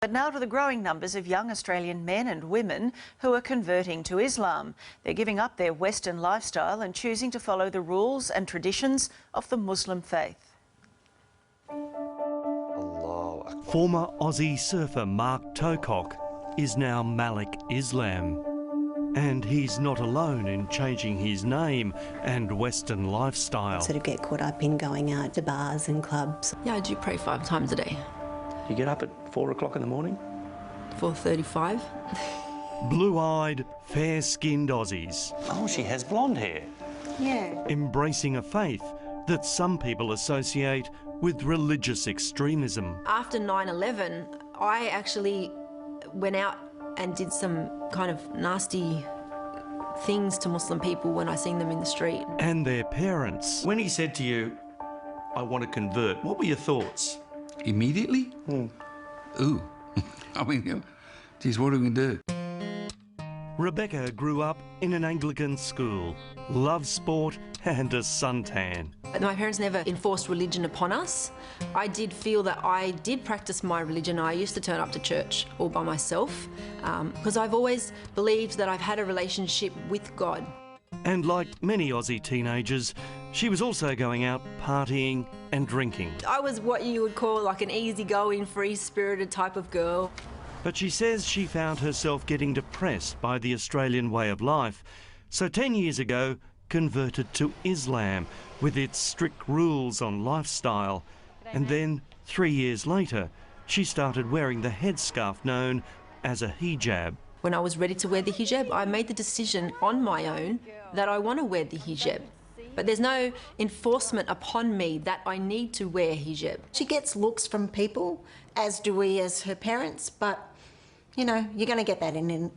But now to the growing numbers of young Australian men and women who are converting to Islam. They're giving up their Western lifestyle and choosing to follow the rules and traditions of the Muslim faith. Former Aussie surfer Mark Tocock is now Malik Islam. And he's not alone in changing his name and Western lifestyle. Sort of get caught up in going out to bars and clubs. Yeah, I do pray 5 times a day. You get up at 4 o'clock in the morning? 4:35. Blue-eyed, fair-skinned Aussies. Oh, she has blonde hair. Yeah. Embracing a faith that some people associate with religious extremism. After 9/11, I actually went out and did some kind of nasty things to Muslim people when I seen them in the street. And their parents. When he said to you, I want to convert, what were your thoughts? Immediately? Ooh. I mean, geez, what are we going to do? Rebecca grew up in an Anglican school, loved sport and a suntan. My parents never enforced religion upon us. I did feel that I did practice my religion. I used to turn up to church all by myself because I've always believed that I've had a relationship with God. And like many Aussie teenagers, she was also going out partying and drinking. I was what you would call like an easygoing, free-spirited type of girl. But she says she found herself getting depressed by the Australian way of life. So 10 years ago, converted to Islam with its strict rules on lifestyle. And then 3 years later, she started wearing the headscarf known as a hijab. When I was ready to wear the hijab, I made the decision on my own that I want to wear the hijab. But there's no enforcement upon me that I need to wear hijab. She gets looks from people, as do we as her parents, but, you know, you're going to get that in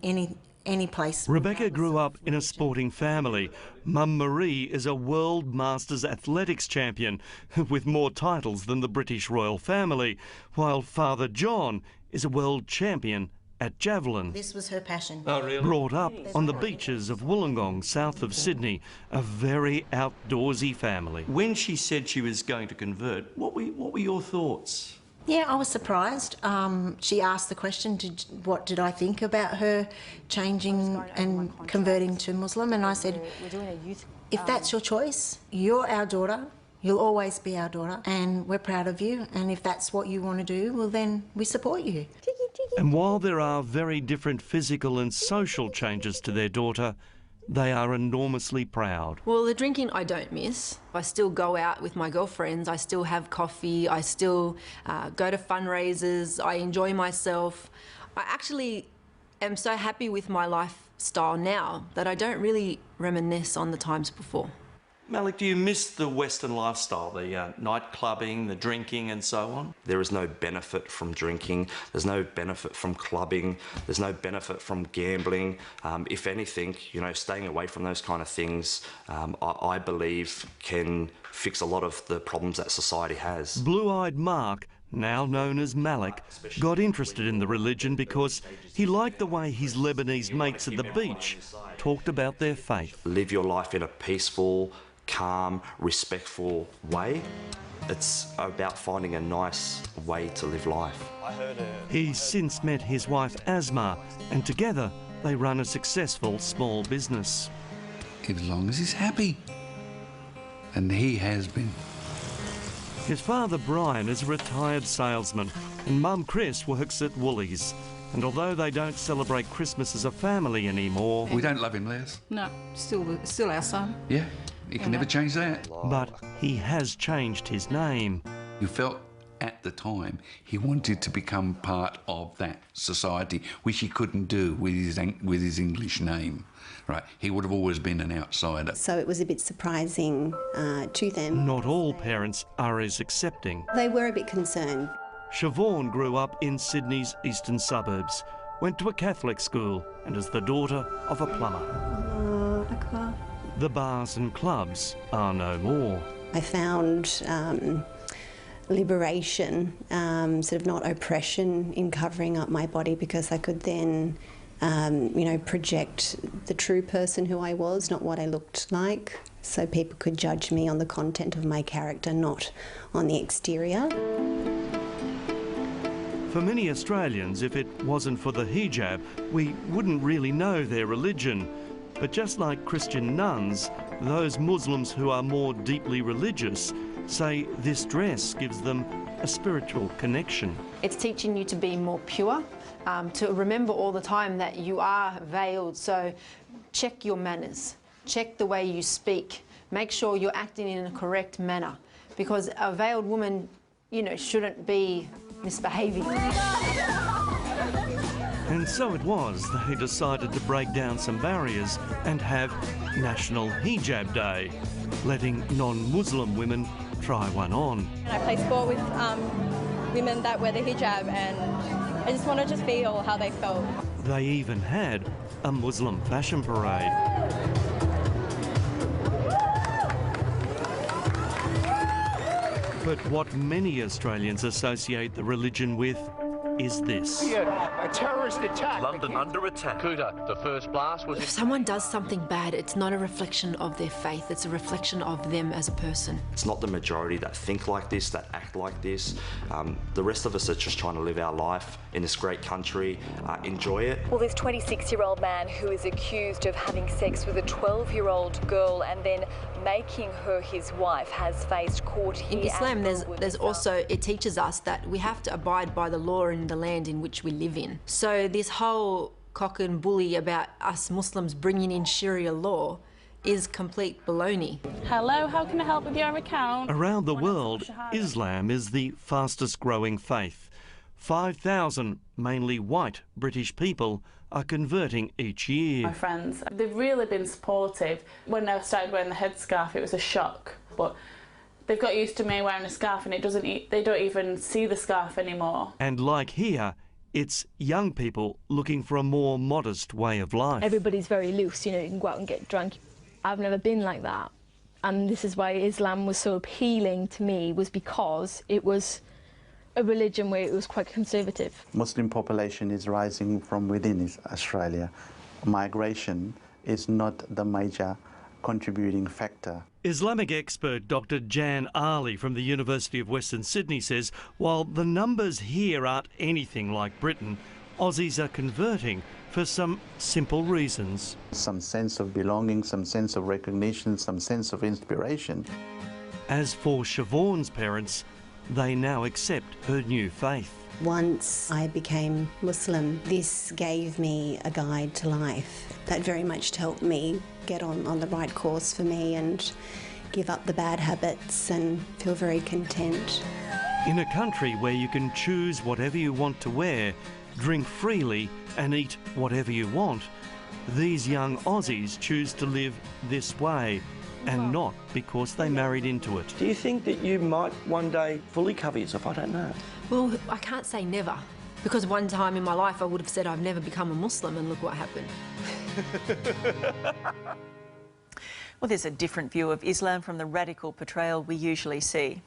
any place. Rebecca grew up in a sporting family. Mum Marie is a World Masters athletics champion with more titles than the British royal family, while Father John is a world champion at javelin. This was her passion. Oh, really? Brought up on the beaches of Wollongong, south of Sydney, a very outdoorsy family. When she said she was going to convert, what were your thoughts? Yeah, I was surprised. She asked the question, what did I think about her changing and converting to Muslim? And I said, if that's your choice, you're our daughter, you'll always be our daughter, and we're proud of you. And if that's what you want to do, well, then we support you. And while there are very different physical and social changes to their daughter, they are enormously proud. Well, the drinking I don't miss. I still go out with my girlfriends, I still have coffee, I still go to fundraisers, I enjoy myself. I actually am so happy with my lifestyle now that I don't really reminisce on the times before. Malik, do you miss the Western lifestyle, the night clubbing, the drinking and so on? There is no benefit from drinking, there's no benefit from clubbing, there's no benefit from gambling. If anything, you know, staying away from those kind of things, I believe can fix a lot of the problems that society has. Blue-eyed Mark, now known as Malik, got interested in the religion because he liked the way his Lebanese mates at the beach talked about their faith. Live your life in a peaceful, calm, respectful way. It's about finding a nice way to live life. He's since met his wife Asma, and together they run a successful small business. As long as he's happy. And he has been. His father Brian is a retired salesman and Mum Chris works at Woolies. And although they don't celebrate Christmas as a family anymore... We don't love him, Les. No, still our son. Yeah, he can never change that. But he has changed his name. You felt at the time he wanted to become part of that society, which he couldn't do with his English name. Right, he would have always been an outsider. So it was a bit surprising to them. Not all parents are as accepting. They were a bit concerned. Siobhan grew up in Sydney's eastern suburbs, went to a Catholic school and is the daughter of a plumber. The bars and clubs are no more. I found liberation, sort of not oppression in covering up my body, because I could then you know, project the true person who I was, not what I looked like. So people could judge me on the content of my character, not on the exterior. For many Australians, if it wasn't for the hijab, we wouldn't really know their religion. But just like Christian nuns, those Muslims who are more deeply religious say this dress gives them a spiritual connection. It's teaching you to be more pure, to remember all the time that you are veiled. So check your manners, check the way you speak, make sure you're acting in a correct manner, because a veiled woman, you know, shouldn't be misbehaving. And so it was they decided to break down some barriers and have National Hijab Day, letting non-Muslim women try one on. I play sport with women that wear the hijab, and I just wanted to feel how they felt. They even had a Muslim fashion parade. But what many Australians associate the religion with is this. A terrorist attack. London under attack. Kuta, the first blast was... If someone does something bad, it's not a reflection of their faith, it's a reflection of them as a person. It's not the majority that think like this, that act like this. The rest of us are just trying to live our life in this great country, enjoy it. Well, this 26-year-old man who is accused of having sex with a 12-year-old girl and then making her his wife has faced court here. In Islam, there's also, it teaches us that we have to abide by the law in the land in which we live in. So this whole cock and bully about us Muslims bringing in Sharia law is complete baloney. Hello, how can I help with your account? Around the world, Islam is the fastest growing faith. 5,000, mainly white British people, are converting each year. My friends, they've really been supportive. When I started wearing the headscarf, it was a shock, but they've got used to me wearing a scarf, and they don't even see the scarf anymore. And like here, it's young people looking for a more modest way of life. Everybody's very loose, you know, you can go out and get drunk. I've never been like that, and this is why Islam was so appealing to me, was because it was a religion where it was quite conservative. Muslim population is rising from within Australia. Migration is not the major contributing factor. Islamic expert Dr. Jan Ali from the University of Western Sydney says while the numbers here aren't anything like Britain, Aussies are converting for some simple reasons. Some sense of belonging, some sense of recognition, some sense of inspiration. As for Siobhan's parents, they now accept her new faith. Once I became Muslim, this gave me a guide to life that very much helped me get on the right course for me and give up the bad habits and feel very content. In a country where you can choose whatever you want to wear, drink freely and eat whatever you want, these young Aussies choose to live this way, and not because they married into it. Do you think that you might one day fully cover yourself? I don't know. Well, I can't say never, because one time in my life I would have said I've never become a Muslim, and look what happened. Well, there's a different view of Islam from the radical portrayal we usually see.